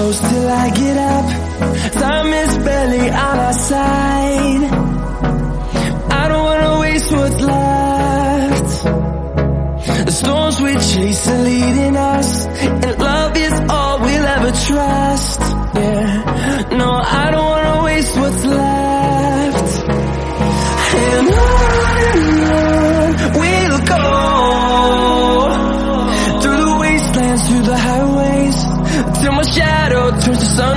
close till I get up. Time is barely on our side. I don't wanna waste what's left. The storms we chase are leading us, and love is all we'll ever trust. Yeah, no, I don't wanna waste what's left. And on we'll go, through the wastelands, through the highways, till my shadow turns to sun